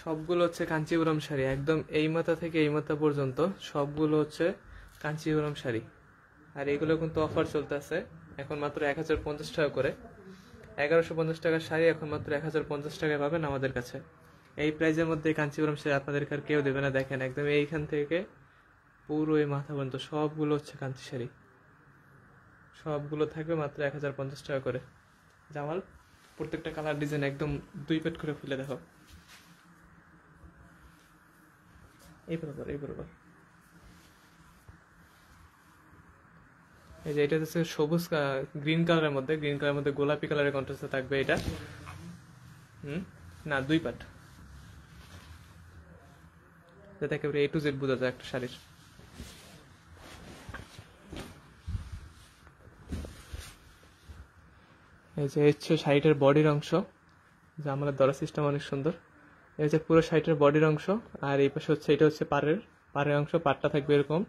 সবগুলো হচ্ছে কাঞ্চিপুরম শাড়ি, একদম এই মাথা থেকে এই মাথা পর্যন্ত সবগুলো হচ্ছে কাঞ্চিপুরম শাড়ি। আর এগুলো কিন্তু অফার চলতেছে এখন মাত্র 1050 টাকা করে। 1150 টাকার শাড়ি এখন মাত্র 1050 টাকায় পাবেন আমাদের কাছে। এই প্রাইজের মধ্যে কাঞ্চিপুরম শাড়ি আপনাদেরকে আর কেউ দেবে না। দেখেন একদম এইখান থেকে পুরো এই মাথা পর্যন্ত সবগুলো হচ্ছে কাঞ্চি শাড়ি, সবগুলো থাকবে মাত্র 1050 টাকা করে। জামাল প্রত্যেকটা কালার ডিজাইন একদম 2 পেট করে খুলে দেখো। এই বরাবর এই যে এটা হচ্ছে সবুজ গ্রিন কালারের মধ্যে, গ্রিন কালারের মধ্যে গোলাপি কালারের কন্ট্রাস্টে থাকবে এটা। না 2 পাট, যাতে একেবারে A to Z বোঝা যায় একটা শাড়ির। এই যে হচ্ছে শাড়িটার বডির অংশ, যা আমাদের দরা সিস্টেম অনেক সুন্দর। এই হচ্ছে পুরো শাড়িটার বডির অংশ, আর এই পাশে হচ্ছে এটা হচ্ছে পাড়ের অংশ, পাড়টা থাকবে এরকম।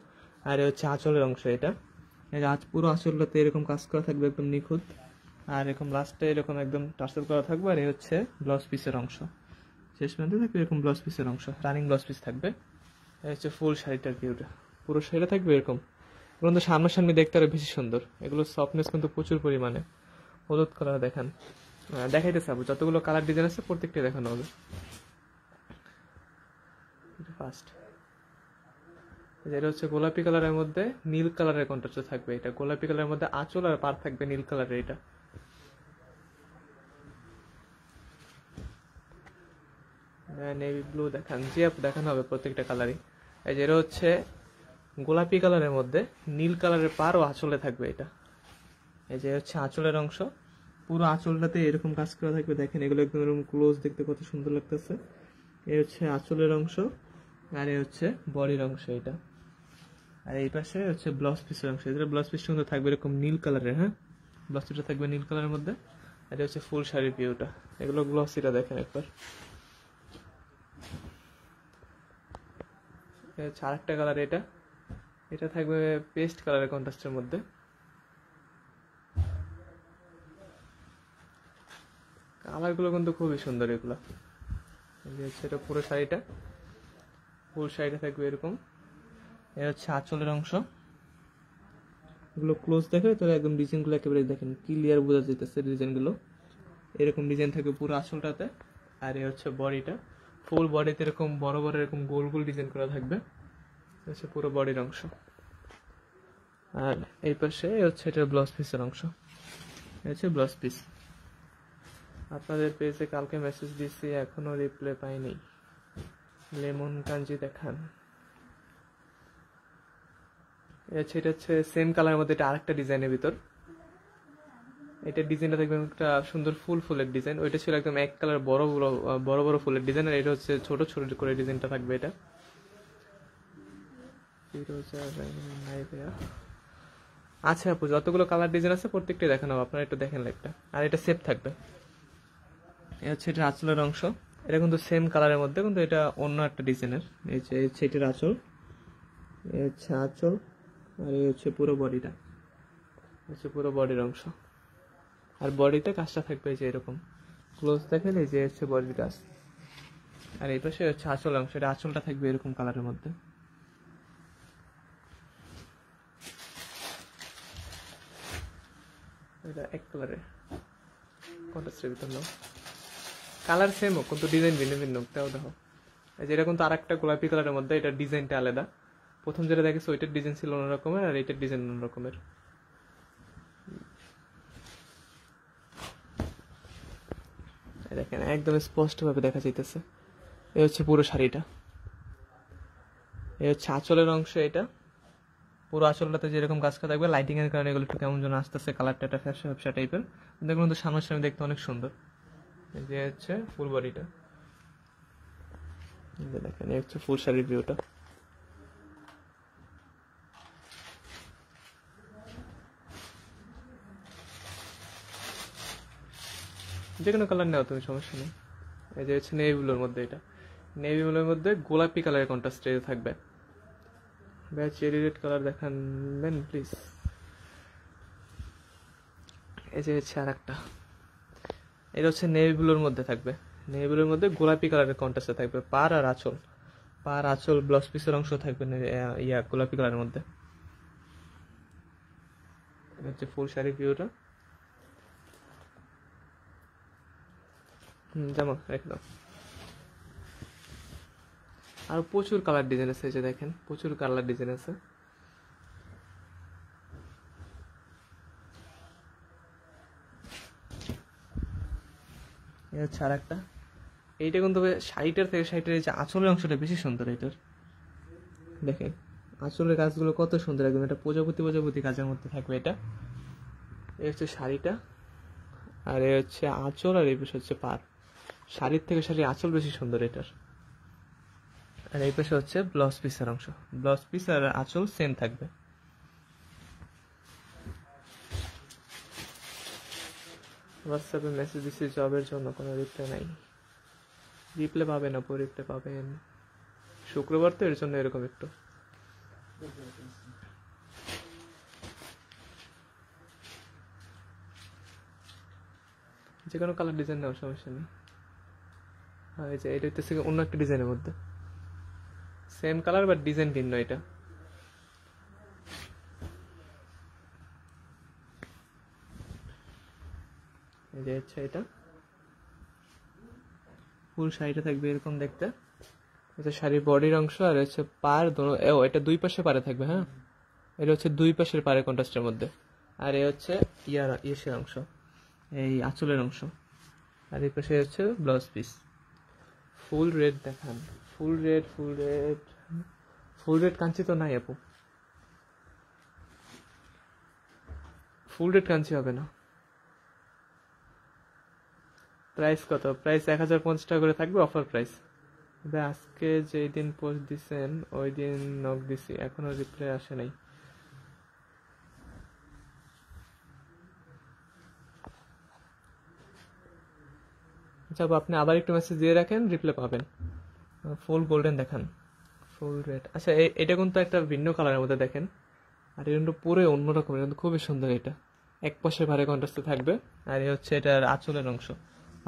আর এই হচ্ছে আঁচলের অংশ, এটা এই পুরো আঁচলটাতে এরকম কাজ করা থাকবে একদম নিখুঁত, আর এরকম লাস্টে এরকম একদম টার্সেল করা থাকবে। আর এই হচ্ছে ব্লাউজ পিসের অংশ, শেষ পর্যন্ত থাকবে এরকম ব্লাউজ পিসের অংশ, রানিং ব্লাউজ পিস থাকবে। এই হচ্ছে ফুল শাড়িটার ভিউটা, পুরো শাড়িটা থাকবে এরকম। এগুলো কিন্তু সামনাসামনি দেখতে আরো বেশি সুন্দর, এগুলো সফটনেস কিন্তু প্রচুর পরিমাণে। হলুদ কালার দেখান, দেখাইতেছে আপু, যতগুলো কালার ডিজাইন আছে প্রত্যেকটা দেখানো হবে। ফার্স্ট এটা হচ্ছে গোলাপি কালারের মধ্যে নীল কালারের কন্ট্রাস্ট থাকবে, এটা গোলাপি কালারের মধ্যে আঁচল আর পার থাকবে নীল কালারের। এটা নেভি ব্লু দেখান, জি আপু দেখানো হবে প্রত্যেকটা কালারই। এই যে এটা হচ্ছে গোলাপি কালারের মধ্যে নীল কালারের পার ও আঁচলে থাকবে এটা। এই যে হচ্ছে আঁচলের অংশ, পুরো আঁচলটাতে এরকম কাজ করা থাকবে। দেখেন এগুলো একদম এরকম ক্লোজ, দেখতে কত সুন্দর লাগতেছে। এই হচ্ছে আঁচলের অংশ, আর এই হচ্ছে বডির অংশ এটা। আর এই পাশে হচ্ছে ব্লাউজ পিসের অংশ, এটা ব্লাউজ পিসটা কিন্তু থাকবে এরকম নীল কালারের। হ্যাঁ, ব্লাউজ পিসটা থাকবে নীল কালারের মধ্যে। আর এটা হচ্ছে ফুল শাড়ির ভিউটা, এগুলো গ্লসিটা দেখেন একবার। হচ্ছে আরেকটা কালার, এটা এটা থাকবে পেস্ট কালারের কন্ট্রাস্টের মধ্যে। কালারগুলো কিন্তু খুবই সুন্দর এগুলো। হচ্ছে এটা পুরো শাড়িটা, ফুল শাড়িটা থাকবে এরকম। এটা হচ্ছে আঁচলের অংশ, এগুলো ক্লোজ দেখে তাহলে একদম ডিজাইনগুলো একেবারে দেখেন ক্লিয়ার বোঝা যেতেছে ডিজাইনগুলো। এরকম ডিজাইন থাকবে পুরো আঁচলটাতে। আর এই হচ্ছে বডিটা, ফুল বডিতে এরকম বড় বড় এরকম গোল গোল ডিজাইন করা থাকবে, হচ্ছে পুরো বডির অংশ। আর এই পাশে হচ্ছে এটা ব্লাউজ পিসের অংশ, হচ্ছে ব্লাউজ পিস। আপনাদের পেজে কালকে মেসেজ দিচ্ছি, এখনো রিপ্লাই পাইনি। লেমন কাঞ্জি দেখান। এটা হচ্ছে সেম কালারের মধ্যে, এটা আরেকটা ডিজাইনের ভিতর। এটা ডিজাইনটা দেখবেন একটা সুন্দর ফুলের ডিজাইন, ওইটা ছিল একদম এক কালার বড় বড় বড় ফুলের ডিজাইন। আর এটা হচ্ছে ছোট ছোট করে ডিজাইনটা থাকবে। এটা আচ্ছা আপু, যতগুলো কালার ডিজাইন আছে প্রত্যেকটা দেখানো হবে, আপনারা একটু দেখেন লাইটটা। আর এটা সেফ থাকবে। এটা হচ্ছে এটা আঁচলের অংশ, এটা কিন্তু সেম কালারের মধ্যে, কিন্তু এটা অন্য একটা ডিজাইনের। এই যে এটার আঁচল, এই হচ্ছে আঁচল, আর এই হচ্ছে পুরো বডিটা, হচ্ছে পুরো বডির অংশ। আর বডিতে কাজটা থাকবে যে এরকম ক্লোজ দেখেন, এই যে হচ্ছে বডির কাজ। আর এই পাশে হচ্ছে আঁচল অংশ, এটা আঁচলটা থাকবে এরকম কালারের মধ্যে। এটা এক কালারের কন্ট্রাস্টের ভিতর নাও, কালার সেম হোক কিন্তু ডিজাইন ভিন্ন ভিন্ন। তাও দেখো এই যে এটা কিন্তু আর একটা গোলাপি কালারের মধ্যে, এটা ডিজাইনটা আলাদা। প্রথম যেটা দেখেছো ওইটার ডিজাইন ছিল অন্য রকমের, আর এইটার ডিজাইন অন্য রকমের। দেখেন একদম স্পষ্ট ভাবে দেখা যাইতেছে। এই হচ্ছে পুরো শাড়িটা, এই হচ্ছে আঁচলের অংশ। এটা পুরো আঁচলটাতে যেরকম কাজ করা থাকবে, লাইটিং এর কারণে এগুলো একটু কেমন যেন আসতেছে, কালারটা একটা ফ্যাশা ফ্যাশা টাইপের, কিন্তু এগুলো কিন্তু সামনাসামনি দেখতে অনেক সুন্দর। এই যে হচ্ছে ফুল বডিটা, দেখেন এই হচ্ছে ফুল শাড়ির ভিউটা। যে কোনো কালার নেও তুমি, সমস্যা নেই। এই যে হচ্ছে নেভি ব্লুর মধ্যে, এটা নেভি ব্লুর মধ্যে গোলাপি কালারের কন্ট্রাস্ট থাকবে। ভাই চেরি রেড কালার দেখাবেন প্লিজ। এই যে হচ্ছে আর একটা, এটা হচ্ছে নেভি ব্লুর মধ্যে থাকবে, নেভির মধ্যে গোলাপি কালারের কন্ট্রাস্টে থাকবে পার আর আঁচল। পার আঁচল ব্লাউজ পিসের অংশ থাকবে গোলাপি কালারের মধ্যে। হচ্ছে ফুল শাড়ি ভিউটা। যেমন একদম আর প্রচুর কালার ডিজাইন আছে, এই যে দেখেন প্রচুর কালার ডিজাইন আছে। এই হচ্ছে আর একটা, এইটা কিন্তু শাড়িটার থেকে শাড়িটার এই যে আঁচলের অংশটা বেশি সুন্দর। এটার দেখেন আঁচলের কাজগুলো কত সুন্দর, একদম এটা প্রজাপতি কাজের মধ্যে থাকবে। এটা এই হচ্ছে শাড়িটা, আর এই হচ্ছে আঁচল, আর এই পাশে হচ্ছে পার। শাড়ির থেকে শাড়ির আঁচল বেশি সুন্দর এটার। আর এই পাশে হচ্ছে ব্লাউজ পিসের অংশ, ব্লাউজ পিস আর আঁচল সেম থাকবে। হোয়াটসঅ্যাপে মেসেজ দিচ্ছি জবের জন্য, কোনো রিপ্লাই নাই। রিপ্লাই পাবেন আপু, রিপ্লাই পাবেন। শুক্রবার তো এর জন্য এরকম একটু। যে কোনো কালার ডিজাইন নেওয়ার সমস্যা নেই। হ্যাঁ এই যে এটা হচ্ছে অন্য একটা ডিজাইনের মধ্যে, সেম কালার বাট ডিজাইন ভিন্ন। এটা এই যে হচ্ছে এটা ফুল শাড়িটা থাকবে এরকম দেখতে। এটা শাড়ির বডির অংশ, আর হচ্ছে পার দোনো, এটা দুই পাশে পারে থাকবে। হ্যাঁ এটা হচ্ছে দুই পাশের পারে কন্ট্রাস্টের মধ্যে। আর এই হচ্ছে ইয়ের অংশ, এই আঁচলের অংশ। আর এই পাশে হচ্ছে ব্লাউজ পিস। ফুল রেড দেখান, ফুল রেড কাঞ্চি তো নাই আপু, ফুল রেড কাঞ্চি হবে না। প্রাইস কত? প্রাইস 1050 টাকা করে থাকবে, অফার প্রাইস। আজকে যেই দিন পোস্ট দিছেন ওই দিন নক দিছি, এখনো রিপ্লাই আসে নাই। আচ্ছা আপনি আবার একটু মেসেজ দিয়ে রাখেন, রিপ্লাই পাবেন। ফুল গোল্ডেন দেখান, ফুল রেড। আচ্ছা এটা কিন্তু একটা ভিন্ন কালারের মধ্যে দেখেন, আর এটা কিন্তু পুরো অন্যরকম, কিন্তু খুবই সুন্দর। এটা এক পাশে ভারে কন্ট্রাস্টে থাকবে। আর এই হচ্ছে এটার আঁচলের অংশ,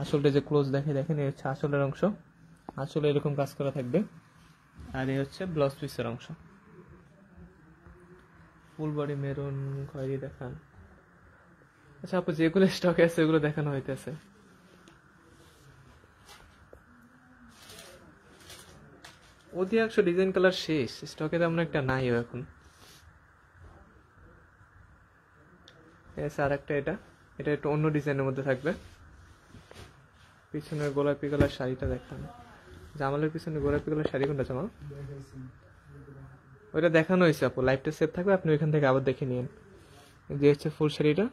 আঁচলটা যে ক্লোজ দেখেন এই হচ্ছে আঁচলের অংশ, আঁচলে এরকম কাজ করা থাকবে। আর এই হচ্ছে ব্লাউজ পিসের অংশ। ফুল বডি মেরুন খয়েরি দেখান। আচ্ছা আপু যেগুলো স্টকে আছে ওগুলো দেখানো হইতেছে। অধিকাংশ ডিজাইন কালার শেষ, স্টকে তেমন একটা নাই এখন। আর একটা এটা একটু অন্য ডিজাইনের মধ্যে থাকবে। পিছনের গোলাপি কালার শাড়িটা দেখান, জামালের পিছনে গোলাপি কালার শাড়ি কোনটা জামা? ওইটা দেখানো হয়েছে আপু, লাইভটা সেভ থাকবে, আপনি ওইখান থেকে আবার দেখে নিন। যে হচ্ছে ফুল শাড়িটা,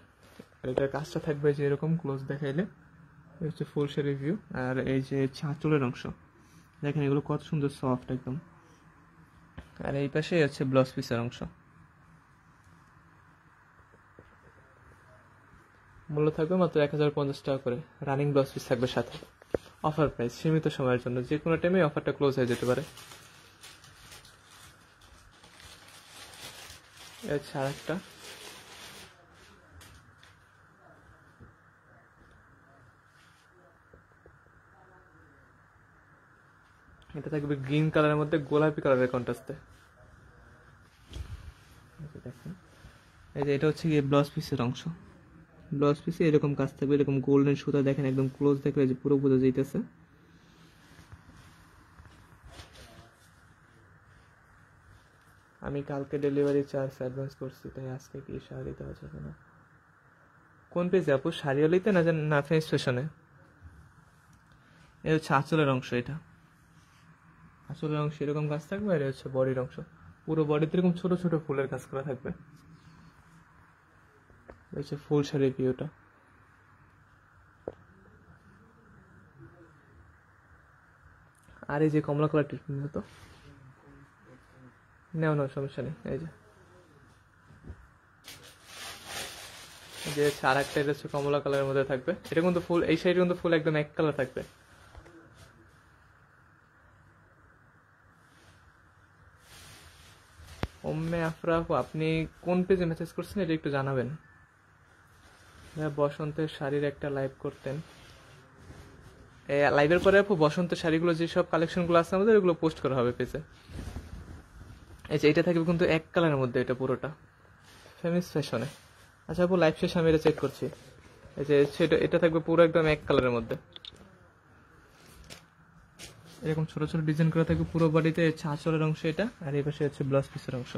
আর এটার কাজটা থাকবে যে এরকম ক্লোজ দেখাইলে। এই হচ্ছে ফুল শাড়ি ভিউ। আর এই যে আঁচলের অংশ দেখেন, এগুলো কত সুন্দর সফট একদম। আর এই পাশে হচ্ছে ব্লাউজ পিসের অংশ। মূল্য থাকবে মাত্র 1050 টাকা করে, রানিং ব্লাউজ পিস থাকবে সাথে। অফার প্রাইস, সীমিত সময়ের জন্য, যে কোনো টাইমে অফারটা ক্লোজ হয়ে যেতে পারে। আচ্ছা আর একটা, এটা থাকবে গ্রিন কালারের মধ্যে গোলাপি কালারের কন্ট্রাস্টে। দেখেন এই যে এটা হচ্ছে গিয়ে ব্লাউজ পিসের অংশ, ব্লাউজ পিসে এরকম কাজ থাকবে, এরকম গোল্ডেন সুতা দেখেন, একদম ক্লোজ দেখলে যে পুরো বোঝা যাইতেছে। আমি কালকে ডেলিভারি চার্জ অ্যাডভান্স করছি, তাই আজকে কি শাড়ি দেওয়া যাবে না? কোন পেজে আপু? শাড়িওয়ালিতে না ফেস ফ্যাশনে? এই হচ্ছে আঁচলের অংশ, এটা আঁচলের অংশ এরকম কাজ থাকবে। আর হচ্ছে বডির অংশ, পুরো বডিতে এরকম ছোট ছোট ফুলের কাজ করা থাকবে। হচ্ছে ফুল শাড়ির ভিউটা। আর এই যে কমলা কালার ট্রিটমেন্ট তো নেও না, সমস্যা নেই। এই যে আর একটা, এটা হচ্ছে কমলা কালারের মধ্যে থাকবে। এটা কিন্তু ফুল, এই সাইডে কিন্তু ফুল একদম এক কালার থাকবে। ওম্মে আফরাফ, আপনি কোন পেজে মেসেজ করছেন এটা একটু জানাবেন। বসন্তের শাড়ির একটা লাইভ করতেন, লাইভের পরে আপু বসন্ত শাড়িগুলো যেসব কালেকশনগুলো আছে আমাদের এগুলো পোস্ট করা হবে পেজে। এই যে এটা থাকবে কিন্তু এক কালারের মধ্যে, এটা পুরোটা ফেমিস ফ্যাশনে। আচ্ছা আপু লাইভ শেষে আমি এটা চেক করছি। এই যে সেটা এটা থাকবে পুরো একদম এক কালারের মধ্যে, এরকম ছোট ছোট ডিজাইন করা থাকবে পুরো বডিতে। আঁচলের অংশ এটা, আর এই পাশে হচ্ছে ব্লাউজ পিসের অংশ।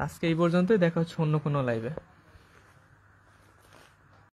আজকে এই পর্যন্তই, দেখা হচ্ছে অন্য কোনো লাইভে।